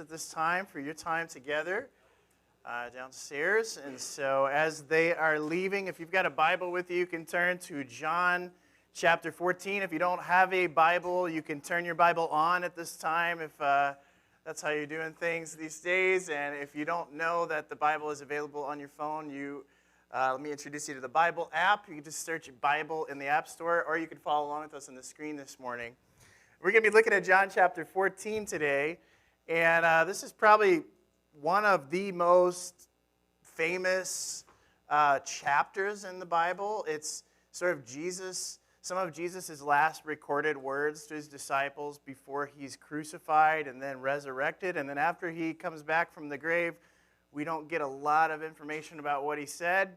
at this time for your time together downstairs. And so as they are leaving, if you've got a Bible with you, you can turn to John chapter 14. If you don't have a Bible, you can turn your Bible on at this time if that's how you're doing things these days. And if you don't know that the Bible is available on your phone, let me introduce you to the Bible app. You can just search Bible in the App Store, or you can follow along with us on the screen this morning. We're going to be looking at John chapter 14 today, and this is probably one of the most famous chapters in the Bible. It's sort of some of Jesus' last recorded words to his disciples before he's crucified and then resurrected. And then after he comes back from the grave, we don't get a lot of information about what he said.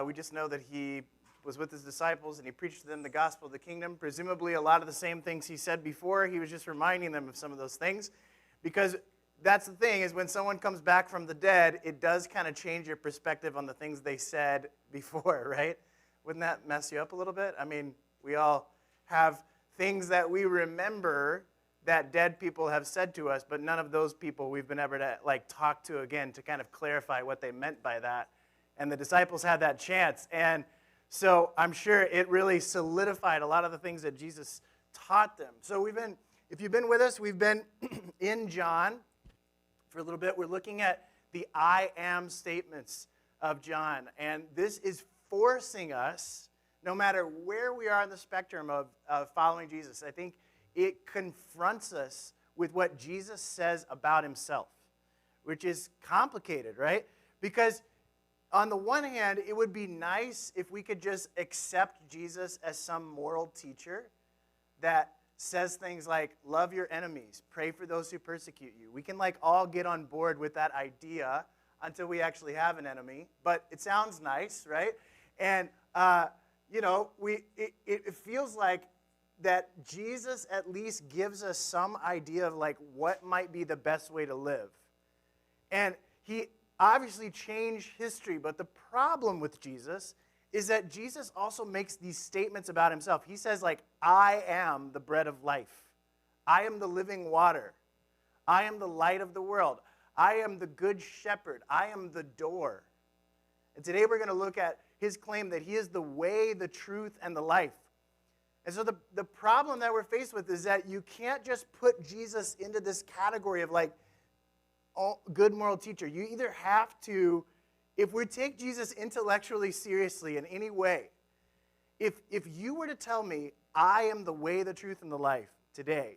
We just know that he was with his disciples and he preached to them the gospel of the kingdom. Presumably a lot of the same things he said before, he was just reminding them of some of those things. Because that's the thing, is when someone comes back from the dead, it does kind of change your perspective on the things they said before, right? Wouldn't that mess you up a little bit? I mean, we all have things that we remember that dead people have said to us, but none of those people we've been able to talk to again to kind of clarify what they meant by that. And the disciples had that chance. And so I'm sure it really solidified a lot of the things that Jesus taught them. So if you've been with us, we've been in John for a little bit. We're looking at the I am statements of John. And this is forcing us, no matter where we are on the spectrum of following Jesus, I think it confronts us with what Jesus says about himself, which is complicated, right? Because on the one hand, it would be nice if we could just accept Jesus as some moral teacher that says things like, love your enemies, pray for those who persecute you. We can all get on board with that idea until we actually have an enemy, but it sounds nice, right? And, it feels like that Jesus at least gives us some idea of what might be the best way to live. And he obviously changed history, but the problem with Jesus is that Jesus also makes these statements about himself. He says I am the bread of life. I am the living water. I am the light of the world. I am the good shepherd. I am the door. And today we're going to look at his claim that he is the way, the truth, and the life. And so the problem that we're faced with is that you can't just put Jesus into this category of good moral teacher. You either have to, if we take Jesus intellectually seriously in any way, if you were to tell me, I am the way, the truth, and the life today,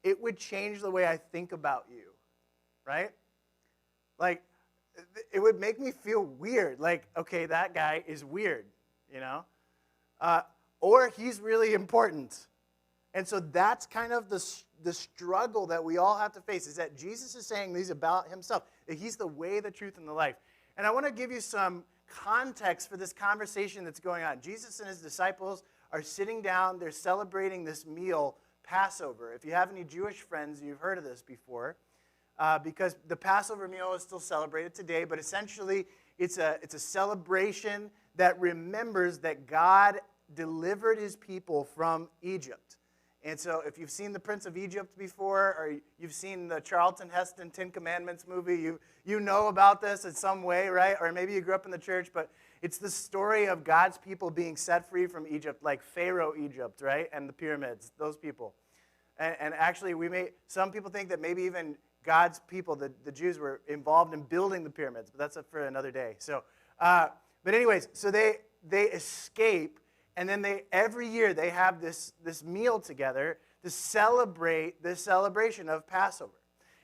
it would change the way I think about you, right? It would make me feel weird. Okay, that guy is weird, or he's really important. And so that's kind of the struggle that we all have to face, is that Jesus is saying these about himself, that he's the way, the truth, and the life. And I want to give you some context for this conversation that's going on. Jesus and his disciples are sitting down. They're celebrating this meal, Passover. If you have any Jewish friends, you've heard of this before, because the Passover meal is still celebrated today, but essentially it's a celebration that remembers that God delivered his people from Egypt. And so if you've seen The Prince of Egypt before, or you've seen the Charlton Heston Ten Commandments movie, you know about this in some way, right? Or maybe you grew up in the church, but it's the story of God's people being set free from Egypt, like Pharaoh Egypt, right? And the pyramids, those people. And actually, some people think that maybe even God's people, the Jews, were involved in building the pyramids, but that's for another day. So, but anyways, so they escape. And then every year they have this meal together to celebrate this celebration of Passover.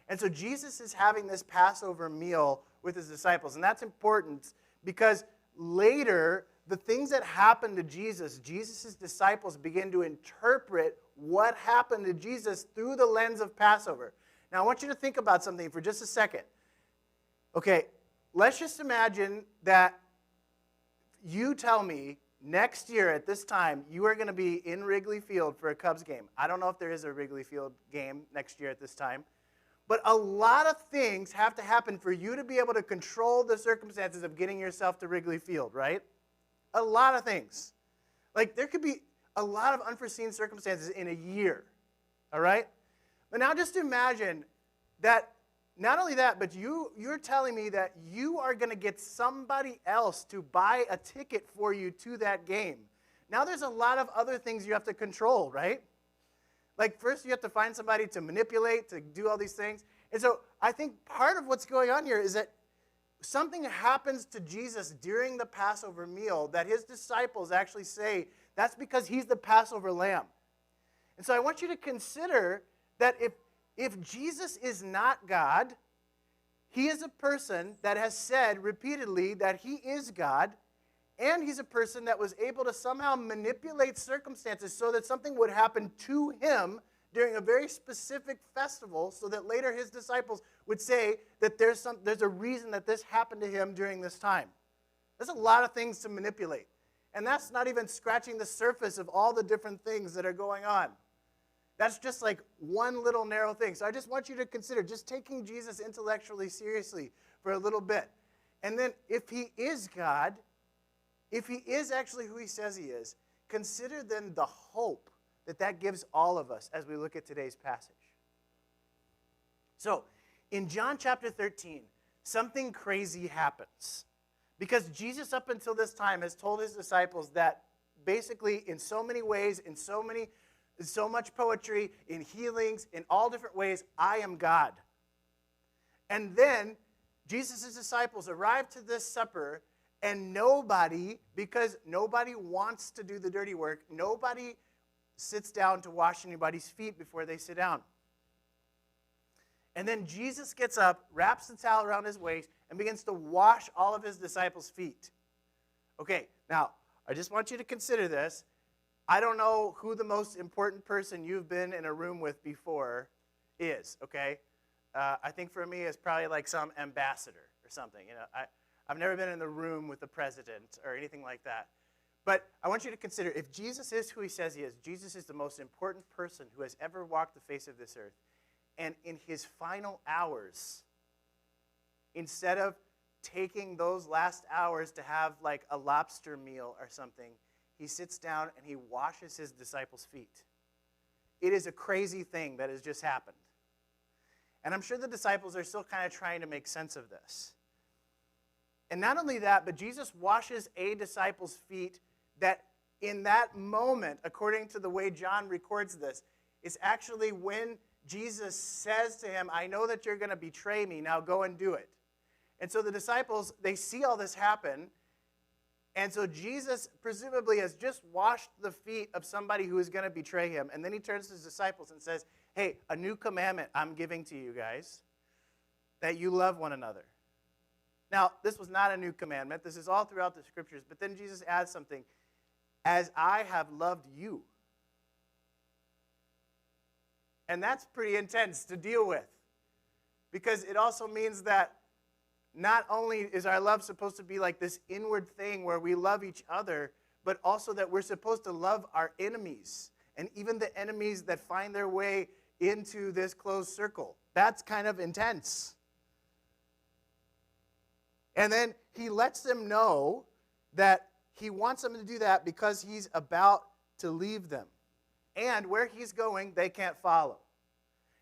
And so Jesus is having this Passover meal with his disciples. And that's important because later, the things that happened to Jesus' disciples begin to interpret what happened to Jesus through the lens of Passover. Now, I want you to think about something for just a second. Okay, let's just imagine that you tell me, next year at this time, you are going to be in Wrigley Field for a Cubs game. I don't know if there is a Wrigley Field game next year at this time. But a lot of things have to happen for you to be able to control the circumstances of getting yourself to Wrigley Field, right? A lot of things. There could be a lot of unforeseen circumstances in a year, all right? But now just imagine that not only that, but you're telling me that you are going to get somebody else to buy a ticket for you to that game. Now there's a lot of other things you have to control, right? Like first you have to find somebody to manipulate, to do all these things. And so I think part of what's going on here is that something happens to Jesus during the Passover meal that his disciples actually say that's because he's the Passover lamb. And so I want you to consider that if Jesus is not God, he is a person that has said repeatedly that he is God, and he's a person that was able to somehow manipulate circumstances so that something would happen to him during a very specific festival so that later his disciples would say that there's a reason that this happened to him during this time. There's a lot of things to manipulate. And that's not even scratching the surface of all the different things that are going on. That's just like one little narrow thing. So I just want you to consider just taking Jesus intellectually seriously for a little bit. And then if he is God, if he is actually who he says he is, consider then the hope that gives all of us as we look at today's passage. So, in John chapter 13, something crazy happens. Because Jesus up until this time has told his disciples that basically in so many ways, in so much poetry, in healings, in all different ways, I am God. And then Jesus' disciples arrive to this supper, and because nobody wants to do the dirty work, nobody sits down to wash anybody's feet before they sit down. And then Jesus gets up, wraps the towel around his waist, and begins to wash all of his disciples' feet. Okay, now, I just want you to consider this. I don't know who the most important person you've been in a room with before is, okay? I think for me, it's probably like some ambassador or something. You know, I've never been in the room with the president or anything like that. But I want you to consider, if Jesus is who he says he is, Jesus is the most important person who has ever walked the face of this earth. And in his final hours, instead of taking those last hours to have like a lobster meal or something, he sits down and he washes his disciples' feet. It is a crazy thing that has just happened. And I'm sure the disciples are still kind of trying to make sense of this. And not only that, but Jesus washes a disciple's feet that in that moment, according to the way John records this, is actually when Jesus says to him, I know that you're going to betray me, now go and do it. And so the disciples, they see all this happen, and so Jesus presumably has just washed the feet of somebody who is going to betray him, and then he turns to his disciples and says, hey, a new commandment I'm giving to you guys, that you love one another. Now, this was not a new commandment. This is all throughout the scriptures. But then Jesus adds something. As I have loved you. And that's pretty intense to deal with. Because it also means that not only is our love supposed to be like this inward thing where we love each other, but also that we're supposed to love our enemies. And even the enemies that find their way into this closed circle. That's kind of intense. And then he lets them know that he wants them to do that because he's about to leave them. And where he's going, they can't follow.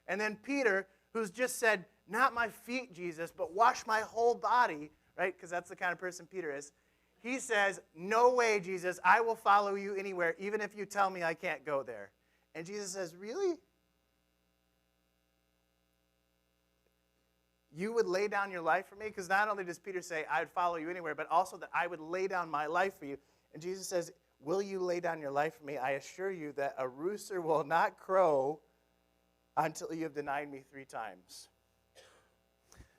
And then Peter, who's just said, not my feet, Jesus, but wash my whole body, right? Because that's the kind of person Peter is. He says, no way, Jesus, I will follow you anywhere, even if you tell me I can't go there. And Jesus says, really? You would lay down your life for me? Because not only does Peter say, I'd follow you anywhere, but also that I would lay down my life for you. And Jesus says, will you lay down your life for me? I assure you that a rooster will not crow until you have denied me 3 times.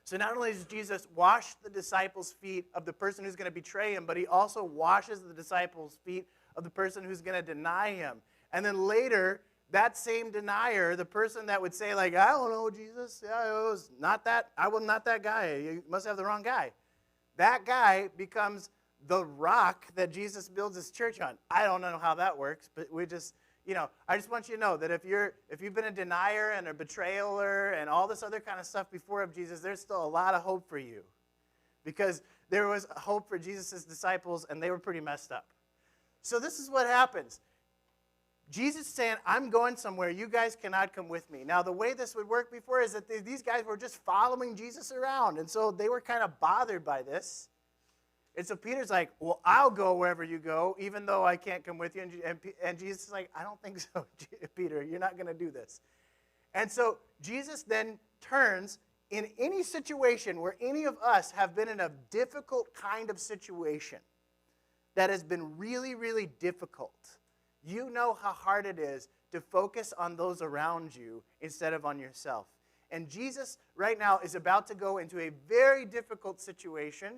So not only does Jesus wash the disciples' feet of the person who's going to betray him, but he also washes the disciples' feet of the person who's going to deny him. And then later, that same denier, the person that would say, like, I don't know, Jesus, I was not that guy. You must have the wrong guy. That guy becomes the rock that Jesus builds his church on. I don't know how that works, but we just, I just want you to know that if you've been a denier and a betrayer and all this other kind of stuff before of Jesus, there's still a lot of hope for you. Because there was hope for Jesus' disciples, and they were pretty messed up. So this is what happens. Jesus is saying, I'm going somewhere. You guys cannot come with me. Now, the way this would work before is that these guys were just following Jesus around. And so they were kind of bothered by this. And so Peter's like, well, I'll go wherever you go, even though I can't come with you. And Jesus is like, I don't think so, Peter. You're not going to do this. And so Jesus then turns in any situation where any of us have been in a difficult kind of situation that has been really, really difficult. You know how hard it is to focus on those around you instead of on yourself. And Jesus right now is about to go into a very difficult situation.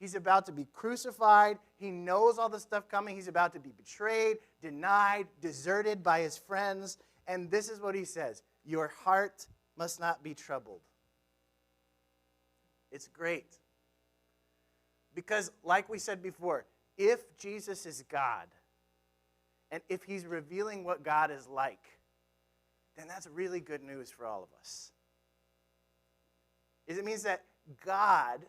He's about to be crucified. He knows all the stuff coming. He's about to be betrayed, denied, deserted by his friends. And this is what he says: your heart must not be troubled. It's great. Because like we said before, if Jesus is God, and if he's revealing what God is like, then that's really good news for all of us. It means that God,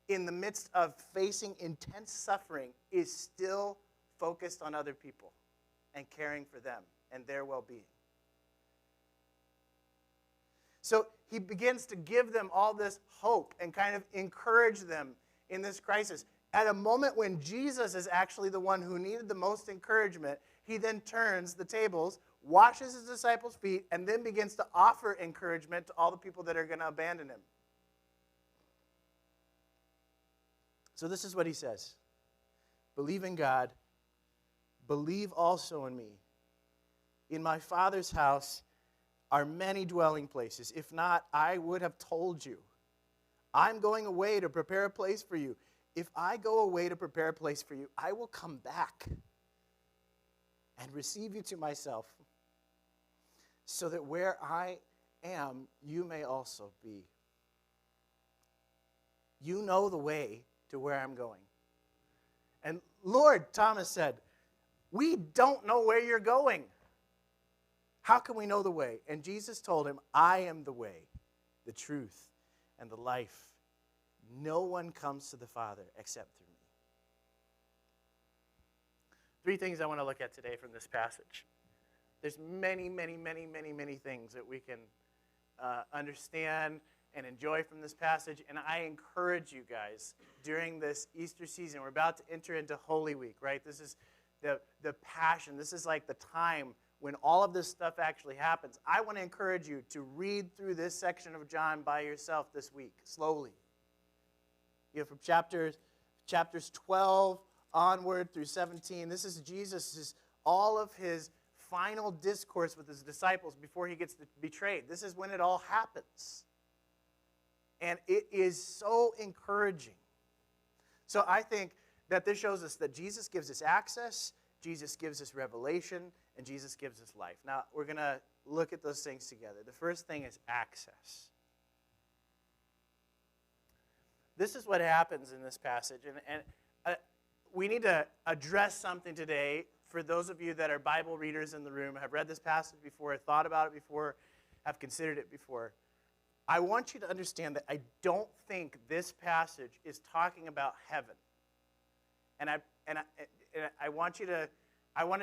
in the midst of facing intense suffering, is still focused on other people and caring for them and their well-being. So he begins to give them all this hope and kind of encourage them in this crisis. At a moment when Jesus is actually the one who needed the most encouragement, he then turns the tables, washes his disciples' feet, and then begins to offer encouragement to all the people that are going to abandon him. So this is what he says: believe in God, believe also in me. In my Father's house are many dwelling places. If not, I would have told you. I'm going away to prepare a place for you. If I go away to prepare a place for you, I will come back and receive you to myself, so that where I am, you may also be. You know the way to where I'm going. And Lord, Thomas said, we don't know where you're going. How can we know the way? And Jesus told him, I am the way, the truth, and the life. No one comes to the Father except through me. Three things I want to look at today from this passage. There's many, many, many, many, many things that we can understand and enjoy from this passage. And I encourage you guys, during this Easter season, we're about to enter into Holy Week, right? This is the Passion. This is like the time when all of this stuff actually happens. I want to encourage you to read through this section of John by yourself this week, slowly. You know, from chapters 12 onward through 17, this is Jesus' all of his final discourse with his disciples before he gets betrayed. This is when it all happens. And it is so encouraging. So I think that this shows us that Jesus gives us access, Jesus gives us revelation, and Jesus gives us life. Now, we're going to look at those things together. The first thing is access. This is what happens in this passage. And we need to address something today for those of you that are Bible readers in the room, have read this passage before, thought about it before, have considered it before. I want you to understand that I don't think this passage is talking about heaven. And I want to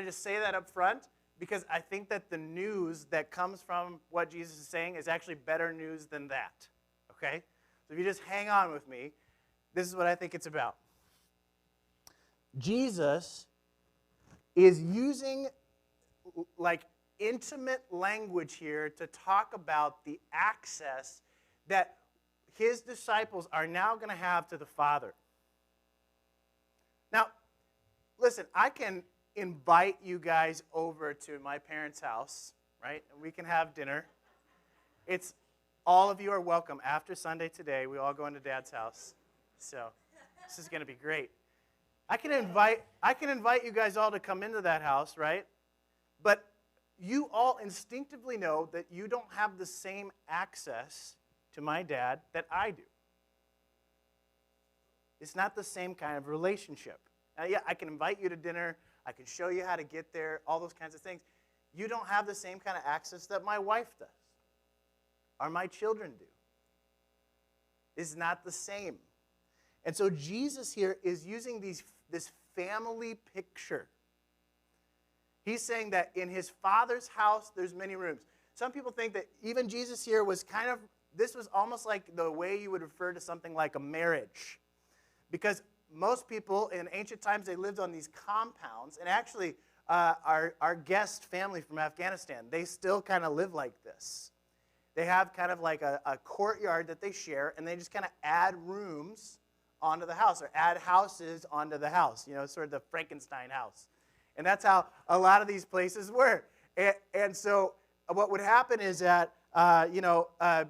just say that up front, because I think that the news that comes from what Jesus is saying is actually better news than that. Okay? So if you just hang on with me, this is what I think it's about. Jesus is using like intimate language here to talk about the access that his disciples are now going to have to the Father. Now, listen, I can invite you guys over to my parents' house, right? And we can have dinner. All of you are welcome. After Sunday today, we all go into Dad's house. So this is going to be great. I can invite you guys all to come into that house, right? But you all instinctively know that you don't have the same access to my dad that I do. It's not the same kind of relationship. Now, yeah, I can invite you to dinner. I can show you how to get there, all those kinds of things. You don't have the same kind of access that my wife does or my children do. It's not the same. And so Jesus here is using this family picture. He's saying that in his Father's house, there's many rooms. Some people think that even Jesus here was this was almost like the way you would refer to something like a marriage. Because most people in ancient times, they lived on these compounds. And actually, our guest family from Afghanistan, they still kind of live like this. They have kind of like a courtyard that they share, and they just kind of add rooms onto the house, or add houses onto the house. You know, sort of the Frankenstein house. And that's how a lot of these places were. And so what would happen is that, a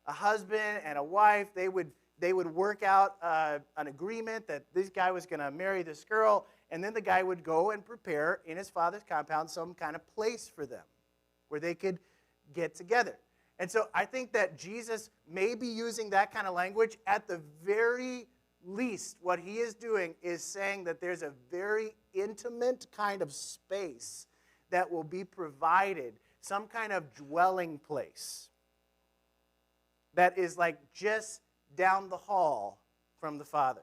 husband and a wife, they would work out an agreement that this guy was going to marry this girl, and then the guy would go and prepare in his father's compound some kind of place for them where they could get together. And so I think that Jesus may be using that kind of language. At the very least, what he is doing is saying that there's a very intimate kind of space that will be provided, some kind of dwelling place that is like just down the hall from the Father.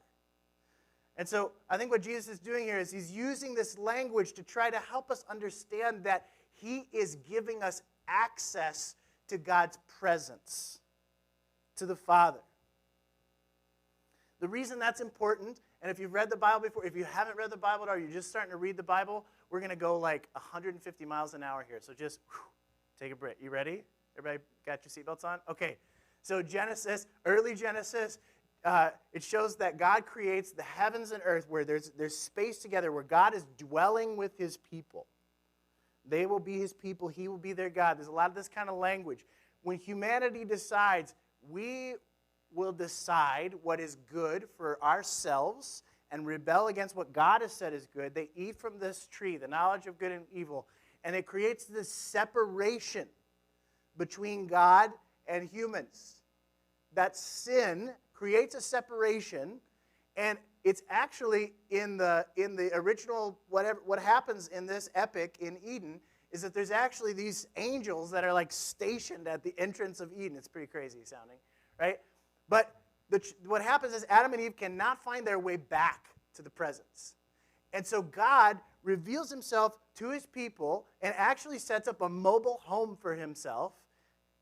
And so I think what Jesus is doing here is he's using this language to try to help us understand that he is giving us access to God's presence, to the Father. The reason that's important, and if you've read the Bible before, if you haven't read the Bible at all, you're just starting to read the Bible, we're going to go like 150 miles an hour here. So just take a break. You ready? Everybody got your seatbelts on? Okay. So Genesis, early Genesis, it shows that God creates the heavens and earth where there's space together, where God is dwelling with his people. They will be his people. He will be their God. There's a lot of this kind of language. When humanity decides, we will decide what is good for ourselves and rebel against what God has said is good. They eat from this tree, the knowledge of good and evil, and it creates this separation between God and humans. That sin creates a separation, and it's actually in the original, what happens in this epic in Eden is that there's actually these angels that are like stationed at the entrance of Eden. It's pretty crazy sounding, right? But what happens is Adam and Eve cannot find their way back to the presence. And so God reveals himself to his people and actually sets up a mobile home for himself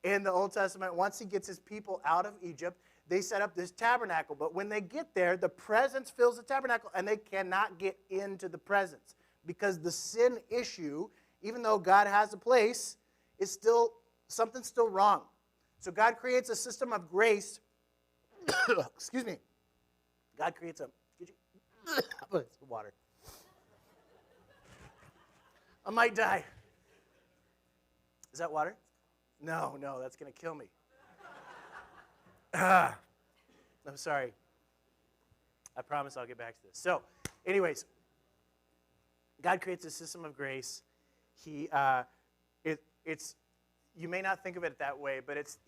in the Old Testament. Once he gets his people out of Egypt, they set up this tabernacle. But when they get there, the presence fills the tabernacle, and they cannot get into the presence because the sin issue, even though God has a place, is still, something's still wrong. So God creates a system of grace. Excuse me. God creates water. I might die. Is that water? No, that's going to kill me. I'm sorry. I promise I'll get back to this. So, anyways, God creates a system of grace. You may not think of it that way, but it's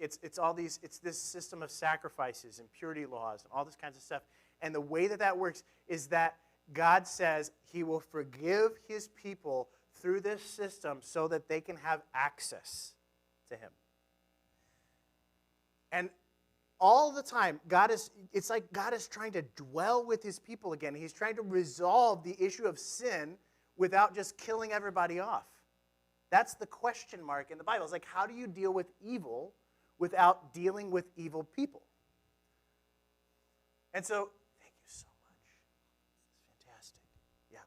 this system of sacrifices and purity laws and all this kinds of stuff. And the way that works is that God says he will forgive his people through this system so that they can have access to him. And all the time, it's like God is trying to dwell with his people again. He's trying to resolve the issue of sin without just killing everybody off. That's the question mark in the Bible. It's like, how do you deal with evil without dealing with evil people? And so, thank you so much. It's fantastic. Yeah.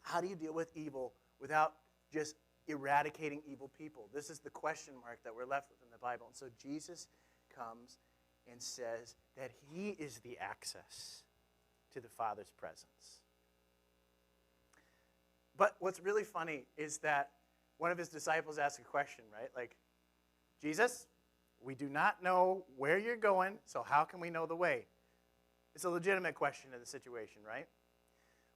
How do you deal with evil without just eradicating evil people? This is the question mark that we're left with in the Bible. And so Jesus comes and says that he is the access to the Father's presence. But what's really funny is that one of his disciples asked a question, right? Like, Jesus, we do not know where you're going, so how can we know the way? It's a legitimate question in the situation, right?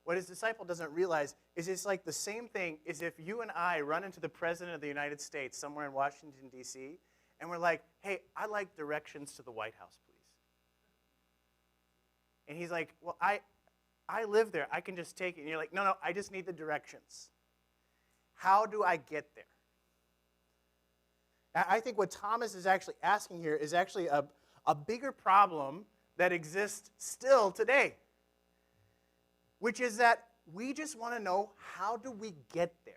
What his disciple doesn't realize is it's like the same thing as if you and I run into the President of the United States somewhere in Washington, D.C., and we're like, hey, I'd like directions to the White House, please. And he's like, well, I live there. I can just take it. And you're like, no, I just need the directions. How do I get there? I think what Thomas is actually asking here is actually a bigger problem that exists still today, which is that we just want to know, how do we get there?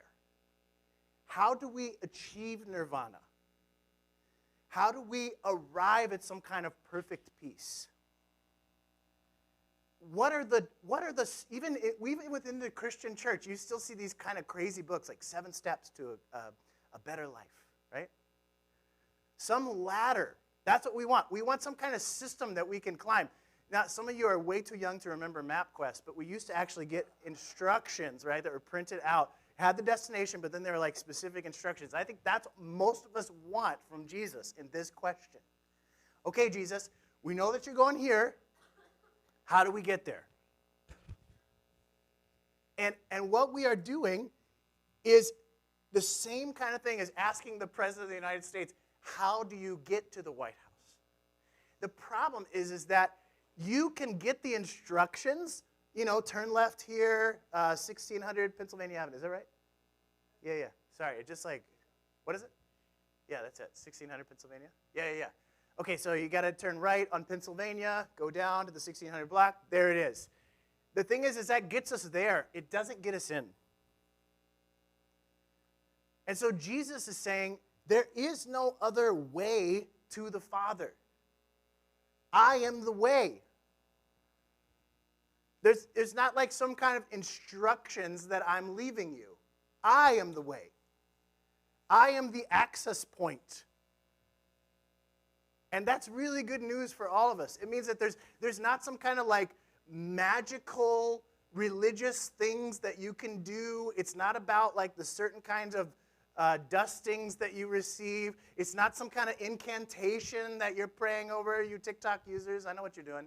How do we achieve nirvana? How do we arrive at some kind of perfect peace? What are the even within the Christian church, you still see these kind of crazy books like 7 Steps to a Better Life, right? Some ladder. That's what we want. We want some kind of system that we can climb. Now, some of you are way too young to remember MapQuest, but we used to actually get instructions, right, that were printed out, had the destination, but then there were like specific instructions. I think that's what most of us want from Jesus in this question. Okay, Jesus, we know that you're going here. How do we get there? And what we are doing is the same kind of thing as asking the President of the United States, how do you get to the White House? The problem is that you can get the instructions, turn left here, 1600 Pennsylvania Avenue. Is that right? Yeah. Sorry, it just what is it? Yeah, that's it, 1600 Pennsylvania. Yeah. Okay, so you got to turn right on Pennsylvania, go down to the 1600 block. There it is. The thing is that gets us there. It doesn't get us in. And so Jesus is saying, there is no other way to the Father. I am the way. There's not like some kind of instructions that I'm leaving you. I am the way. I am the access point. And that's really good news for all of us. It means that there's not some kind of like magical religious things that you can do. It's not about like the certain kinds of dustings that you receive. It's not some kind of incantation that you're praying over, you TikTok users. I know what you're doing.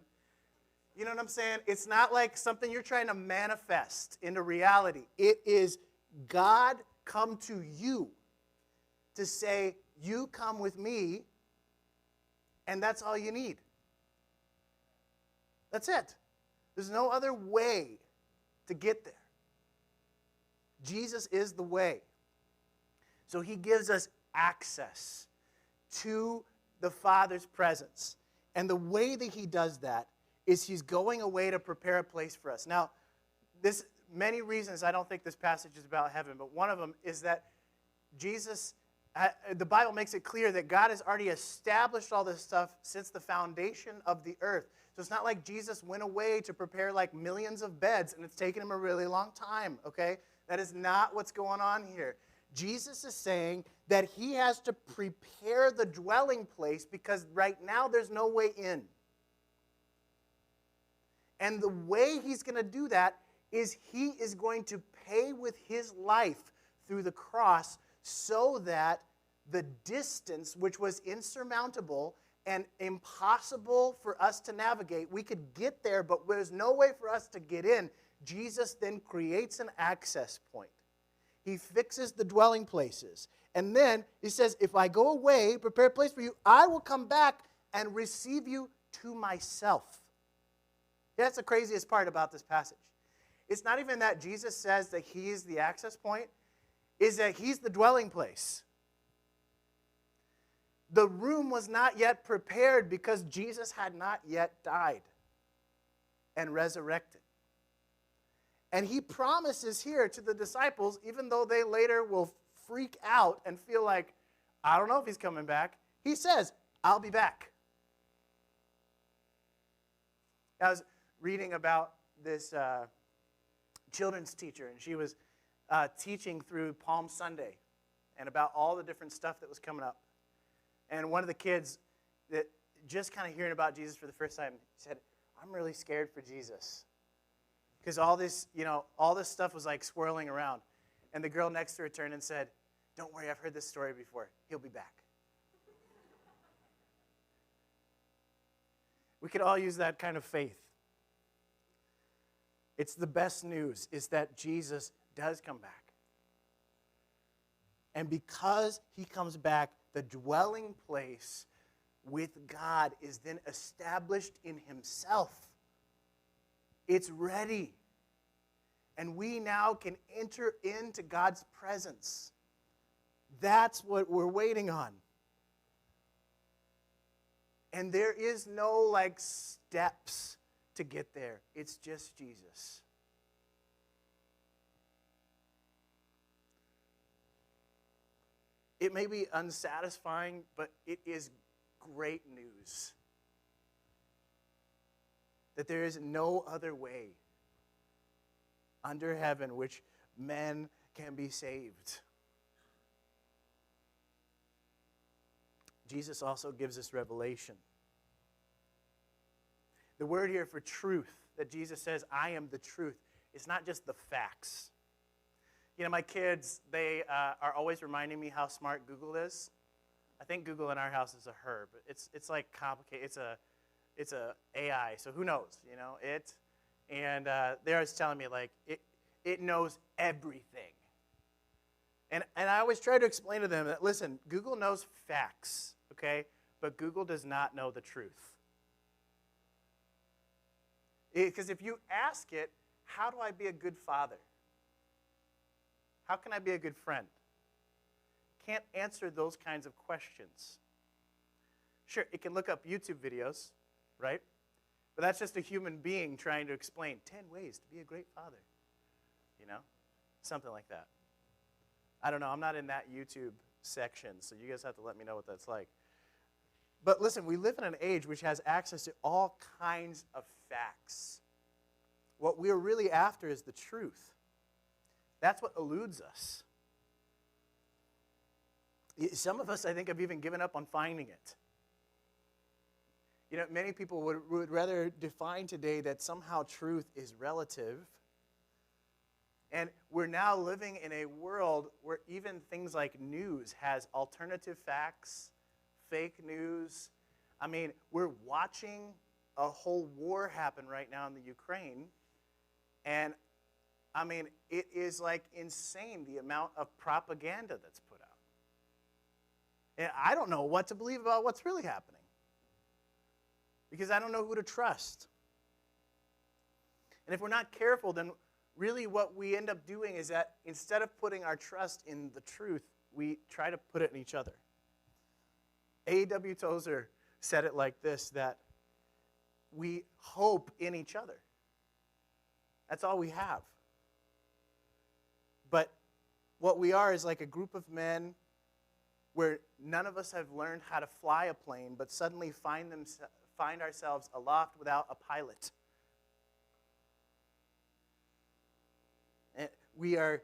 You know what I'm saying? It's not like something you're trying to manifest into reality. It is God come to you to say, you come with me, and that's all you need. That's it. There's no other way to get there. Jesus is the way. So he gives us access to the Father's presence. And the way that he does that is he's going away to prepare a place for us. Now, there's many reasons I don't think this passage is about heaven, but one of them is that the Bible makes it clear that God has already established all this stuff since the foundation of the earth. So it's not like Jesus went away to prepare like millions of beds and it's taken him a really long time, okay? That is not what's going on here. Jesus is saying that he has to prepare the dwelling place because right now there's no way in. And the way he's going to do that is he is going to pay with his life through the cross so that the distance, which was insurmountable and impossible for us to navigate, we could get there, but there's no way for us to get in. Jesus then creates an access point. He fixes the dwelling places. And then he says, if I go away, prepare a place for you, I will come back and receive you to myself. That's the craziest part about this passage. It's not even that Jesus says that he is the access point, is that he's the dwelling place. The room was not yet prepared because Jesus had not yet died and resurrected. And he promises here to the disciples, even though they later will freak out and feel like, I don't know if he's coming back, he says, I'll be back. I was reading about this children's teacher, and she was teaching through Palm Sunday and about all the different stuff that was coming up. And one of the kids that just kind of hearing about Jesus for the first time said, I'm really scared for Jesus. Because all this stuff was like swirling around. And the girl next to her turned and said, don't worry, I've heard this story before. He'll be back. We could all use that kind of faith. It's the best news, is that Jesus does come back. And because he comes back, the dwelling place with God is then established in himself. It's ready. And we now can enter into God's presence. That's what we're waiting on. And there is no steps to get there. It's just Jesus. It may be unsatisfying, but it is great news that there is no other way under heaven which men can be saved. Jesus also gives us revelation. The word here for truth, that Jesus says, I am the truth, is not just the facts. You know, my kids, they are always reminding me how smart Google is. I think Google in our house is a her, but it's like complicated. It's a AI, so who knows, you know, it. And they're always telling me, like, it knows everything. And I always try to explain to them that, listen, Google knows facts, okay? But Google does not know the truth. Because if you ask it, how do I be a good father? How can I be a good friend? Can't answer those kinds of questions. Sure, it can look up YouTube videos, right? But that's just a human being trying to explain 10 ways to be a great father. You know? Something like that. I don't know. I'm not in that YouTube section, so you guys have to let me know what that's like. But listen, we live in an age which has access to all kinds of facts. What we're really after is the truth. That's what eludes us. Some of us, I think, have even given up on finding it. You know, many people would rather define today that somehow truth is relative. And we're now living in a world where even things like news has alternative facts, fake news. I mean, we're watching a whole war happen right now in the Ukraine. And, I mean, it is like insane the amount of propaganda that's put out. And I don't know what to believe about what's really happening, because I don't know who to trust. And if we're not careful, then really what we end up doing is that instead of putting our trust in the truth, we try to put it in each other. A.W. Tozer said it like this, that we hope in each other. That's all we have. But what we are is like a group of men where none of us have learned how to fly a plane, but suddenly find ourselves aloft without a pilot. And we are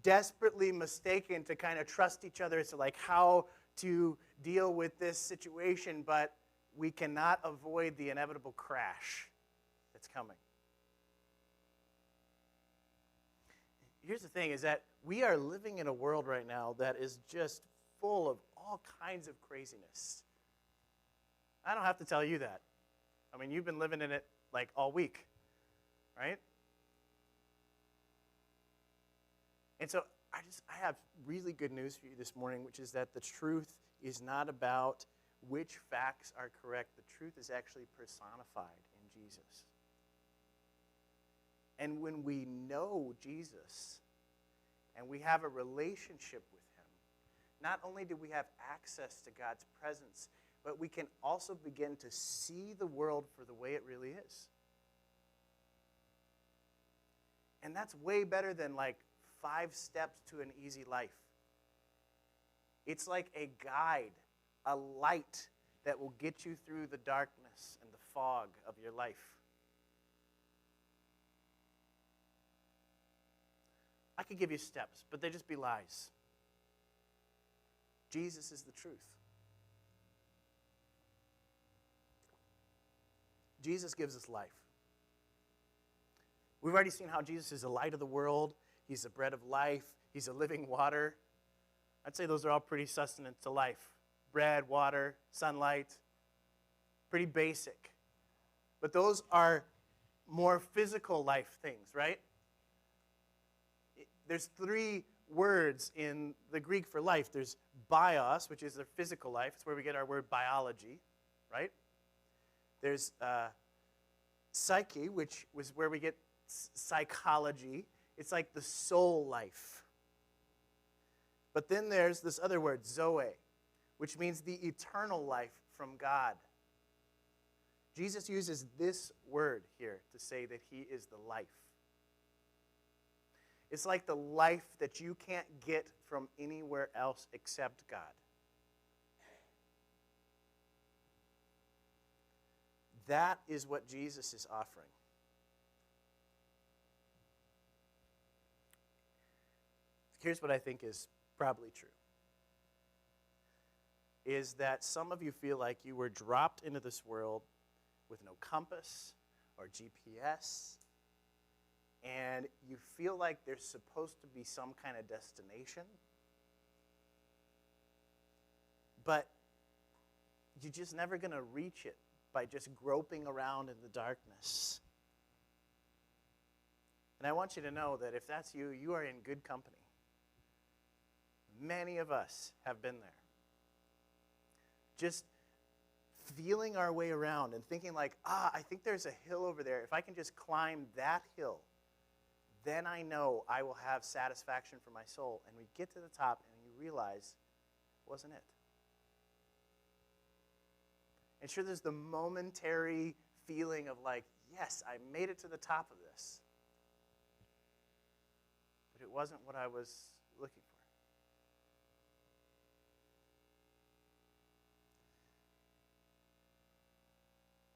desperately mistaken to kind of trust each other as to like how to deal with this situation, but we cannot avoid the inevitable crash that's coming. Here's the thing, is that we are living in a world right now that is just full of all kinds of craziness. I don't have to tell you that. I mean, you've been living in it like all week, right? And so I have really good news for you this morning, which is that the truth is not about which facts are correct. The truth is actually personified in Jesus. And when we know Jesus and we have a relationship with him, not only do we have access to God's presence, but we can also begin to see the world for the way it really is. And that's way better than like 5 steps to an easy life. It's like a guide, a light that will get you through the darkness and the fog of your life. I could give you steps, but they'd just be lies. Jesus is the truth. Jesus gives us life. We've already seen how Jesus is the light of the world. He's the bread of life. He's a living water. I'd say those are all pretty sustenance to life. Bread, water, sunlight. Pretty basic. But those are more physical life things, right? There's 3 words in the Greek for life. There's bios, which is the physical life. It's where we get our word biology, right? There's psyche, which was where we get psychology. It's like the soul life. But then there's this other word, zoe, which means the eternal life from God. Jesus uses this word here to say that he is the life. It's like the life that you can't get from anywhere else except God. That is what Jesus is offering. Here's what I think is probably true. Is that some of you feel like you were dropped into this world with no compass or GPS, and you feel like there's supposed to be some kind of destination, but you're just never going to reach it by just groping around in the darkness. And I want you to know that if that's you, you are in good company. Many of us have been there. Just feeling our way around and thinking like, I think there's a hill over there. If I can just climb that hill, then I know I will have satisfaction for my soul. And we get to the top and you realize it wasn't it. And sure, there's the momentary feeling of like, yes, I made it to the top of this. But it wasn't what I was looking for.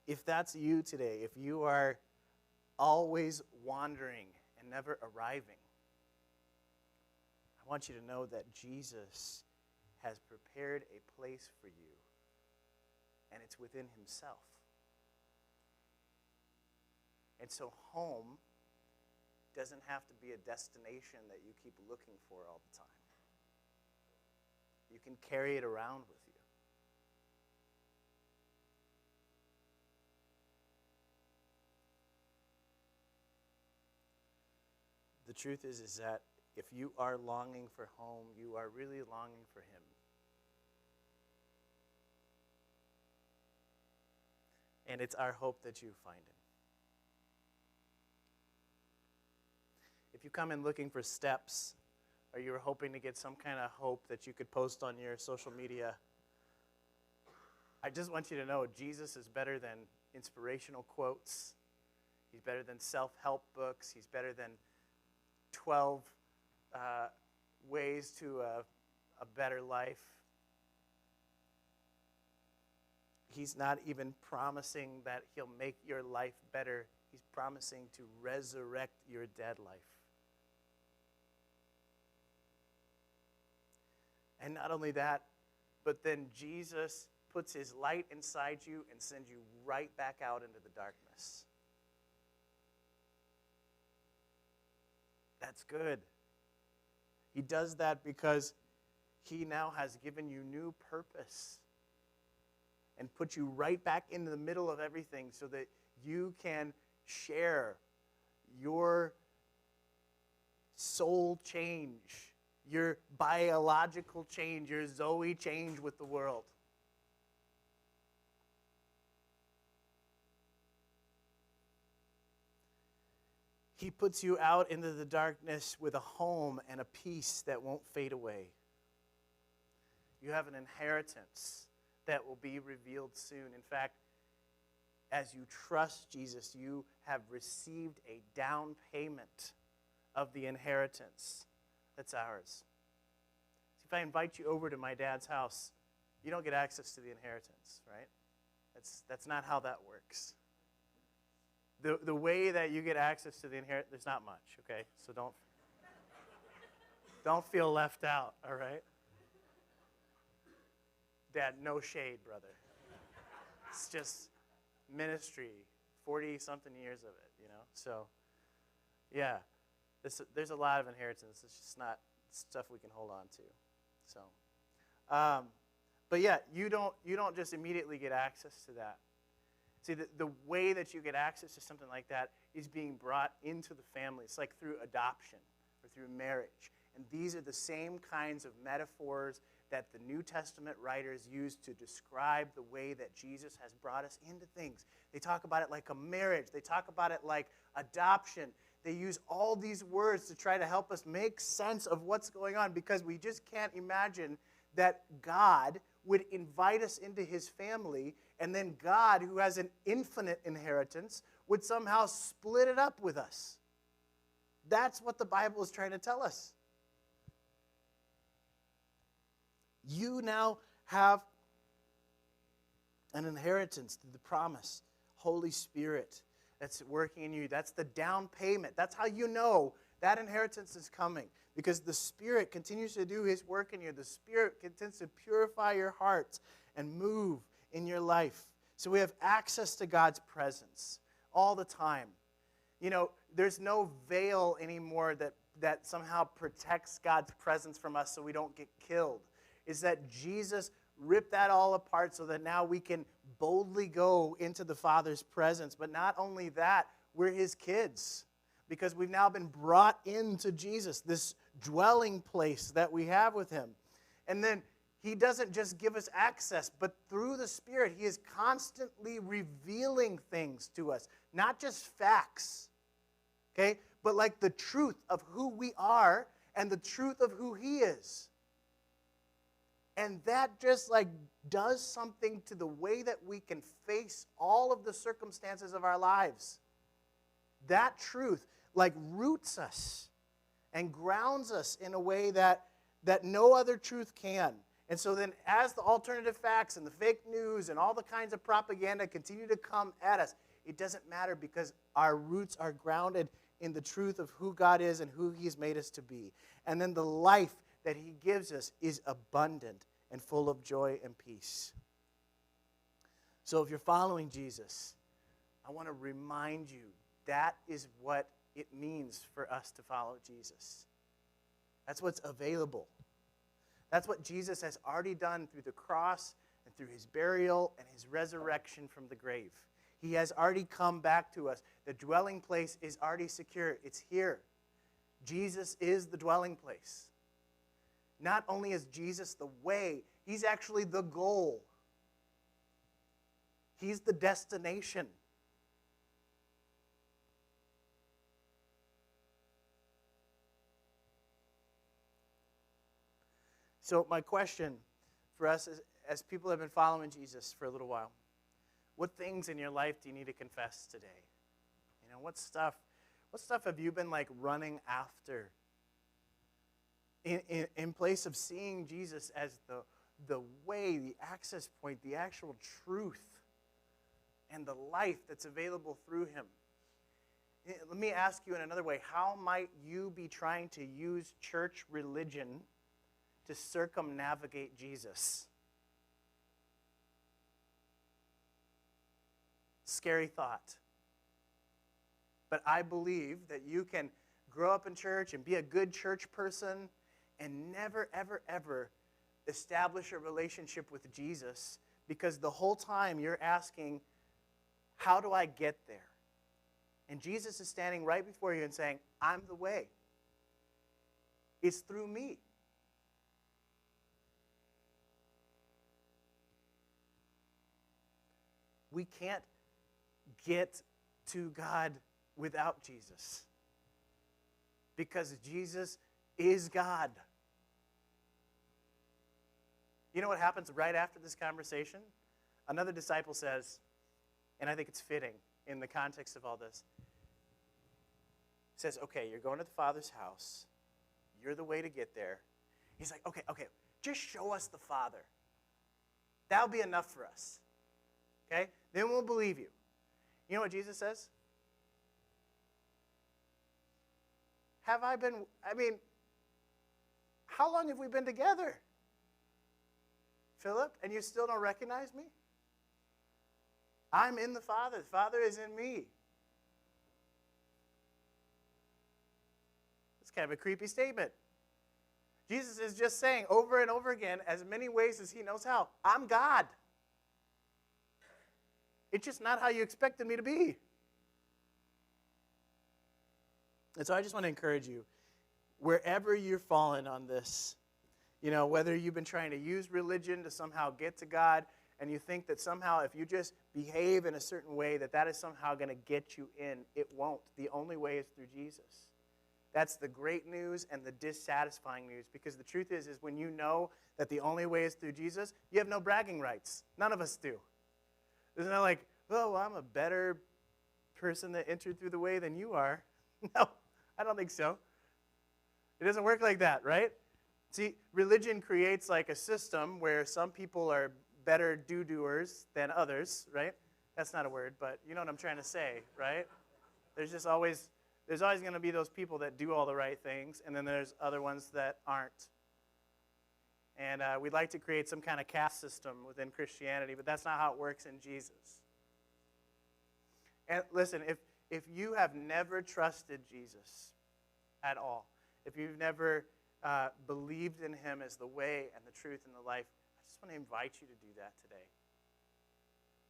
If that's you today, if you are always wandering and never arriving, I want you to know that Jesus has prepared a place for you, and it's within himself. And so home doesn't have to be a destination that you keep looking for all the time. You can carry it around with you. The truth is that if you are longing for home, you are really longing for him. And it's our hope that you find him. If you come in looking for steps, or you're hoping to get some kind of hope that you could post on your social media, I just want you to know Jesus is better than inspirational quotes. He's better than self-help books. He's better than 12 ways to a better life. He's not even promising that he'll make your life better. He's promising to resurrect your dead life. And not only that, but then Jesus puts his light inside you and sends you right back out into the darkness. That's good. He does that because he now has given you new purpose and put you right back into the middle of everything so that you can share your soul change, your biological change, your Zoe change with the world. He puts you out into the darkness with a home and a peace that won't fade away. You have an inheritance that will be revealed soon. In fact, as you trust Jesus, you have received a down payment of the inheritance that's ours. If I invite you over to my dad's house, you don't get access to the inheritance, right? That's not how that works. The way that you get access to the inheritance, there's not much, okay? So don't feel left out, all right? Dad, no shade, brother. It's just ministry, 40-something years of it, you know? So, yeah, there's a lot of inheritance. It's just not stuff we can hold on to. So, but yeah, you don't just immediately get access to that. See, the way that you get access to something like that is being brought into the family. It's like through adoption or through marriage. And these are the same kinds of metaphors that the New Testament writers use to describe the way that Jesus has brought us into things. They talk about it like a marriage. They talk about it like adoption. They use all these words to try to help us make sense of what's going on because we just can't imagine that God would invite us into his family and then God, who has an infinite inheritance, would somehow split it up with us. That's what the Bible is trying to tell us. You now have an inheritance through the promise, Holy Spirit that's working in you. That's the down payment. That's how you know that inheritance is coming, because the Spirit continues to do His work in you. The Spirit continues to purify your heart and move in your life. So we have access to God's presence all the time. You know, there's no veil anymore that somehow protects God's presence from us so we don't get killed. Is that Jesus ripped that all apart so that now we can boldly go into the Father's presence. But not only that, we're His kids, because we've now been brought into Jesus, this dwelling place that we have with Him. And then He doesn't just give us access, but through the Spirit, He is constantly revealing things to us. Not just facts, okay? But like the truth of who we are and the truth of who He is. And that just like does something to the way that we can face all of the circumstances of our lives. That truth like roots us and grounds us in a way that no other truth can. And so then as the alternative facts and the fake news and all the kinds of propaganda continue to come at us, it doesn't matter, because our roots are grounded in the truth of who God is and who He's made us to be. And then the life that He gives us is abundant and full of joy and peace. So if you're following Jesus, I want to remind you that is what it means for us to follow Jesus. That's what's available. That's what Jesus has already done through the cross and through His burial and His resurrection from the grave. He has already come back to us. The dwelling place is already secure. It's here. Jesus is the dwelling place. Not only is Jesus the way, He's actually the goal. He's the destination. So my question for us is, as people have been following Jesus for a little while, what things in your life do you need to confess today? You know, what stuff have you been like running after? In place of seeing Jesus as the way, the access point, the actual truth, and the life that's available through Him. Let me ask you in another way, how might you be trying to use church religion to circumnavigate Jesus? Scary thought. But I believe that you can grow up in church and be a good church person and never, ever, ever establish a relationship with Jesus, because the whole time you're asking, how do I get there? And Jesus is standing right before you and saying, I'm the way. It's through me. We can't get to God without Jesus, because Jesus is God. You know what happens right after this conversation? Another disciple says, and I think it's fitting in the context of all this, says, okay, you're going to the Father's house. You're the way to get there. He's like, okay, just show us the Father. That'll be enough for us. Okay? Then we'll believe you. You know what Jesus says? How long have we been together, Philip, and you still don't recognize me? I'm in the Father. The Father is in me. It's kind of a creepy statement. Jesus is just saying over and over again, as many ways as He knows how, I'm God. It's just not how you expected me to be. And so I just want to encourage you, wherever you're fallen on this, you know, whether you've been trying to use religion to somehow get to God, and you think that somehow if you just behave in a certain way that is somehow going to get you in, it won't. The only way is through Jesus. That's the great news and the dissatisfying news, because the truth is when you know that the only way is through Jesus, you have no bragging rights. None of us do. It's not like, oh, well, I'm a better person that entered through the way than you are. No, I don't think so. It doesn't work like that, right? See, religion creates like a system where some people are better do-doers than others, right? That's not a word, but you know what I'm trying to say, right? There's always going to be those people that do all the right things, and then there's other ones that aren't. And we'd like to create some kind of caste system within Christianity, but that's not how it works in Jesus. And listen, if you have never trusted Jesus at all, if you've never believed in him as the way and the truth and the life, I just want to invite you to do that today.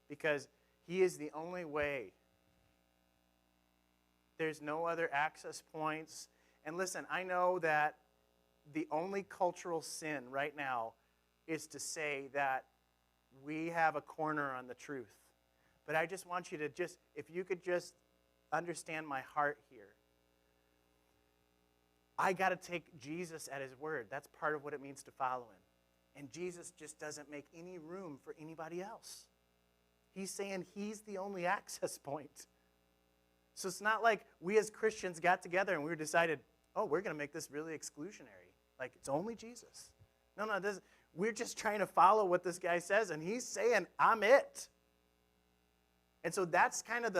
Because he is the only way. There's no other access points. And listen, I know that the only cultural sin right now is to say that we have a corner on the truth. But I just want you to if you could just understand my heart here. I got to take Jesus at his word. That's part of what it means to follow him. And Jesus just doesn't make any room for anybody else. He's saying he's the only access point. So it's not like we as Christians got together and we decided, oh, we're going to make this really exclusionary. Like, it's only Jesus. No, we're just trying to follow what this guy says, and he's saying, I'm it. And so that's kind of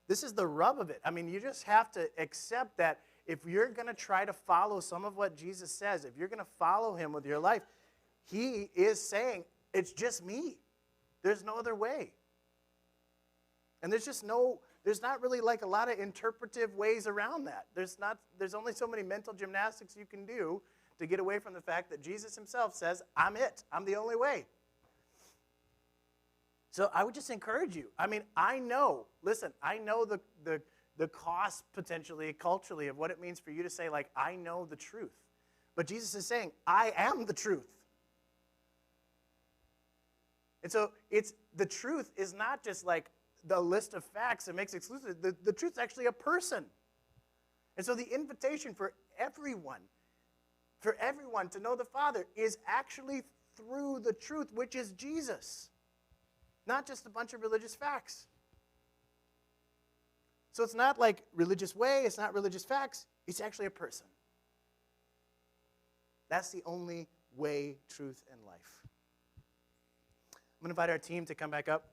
this is the rub of it. I mean, you just have to accept that if you're going to try to follow some of what Jesus says, if you're going to follow him with your life, he is saying, it's just me. There's no other way. And there's not really like a lot of interpretive ways around that. There's only so many mental gymnastics you can do to get away from the fact that Jesus himself says, I'm it. I'm the only way. So I would just encourage you. I mean, I know the cost potentially, culturally, of what it means for you to say, like, I know the truth. But Jesus is saying, I am the truth. And so the truth is not just like the list of facts that makes it exclusive. The truth's actually a person. And so the invitation for everyone to know the Father is actually through the truth, which is Jesus. Not just a bunch of religious facts. So it's not like religious way, it's not religious facts, it's actually a person. That's the only way, truth, and life. I'm going to invite our team to come back up.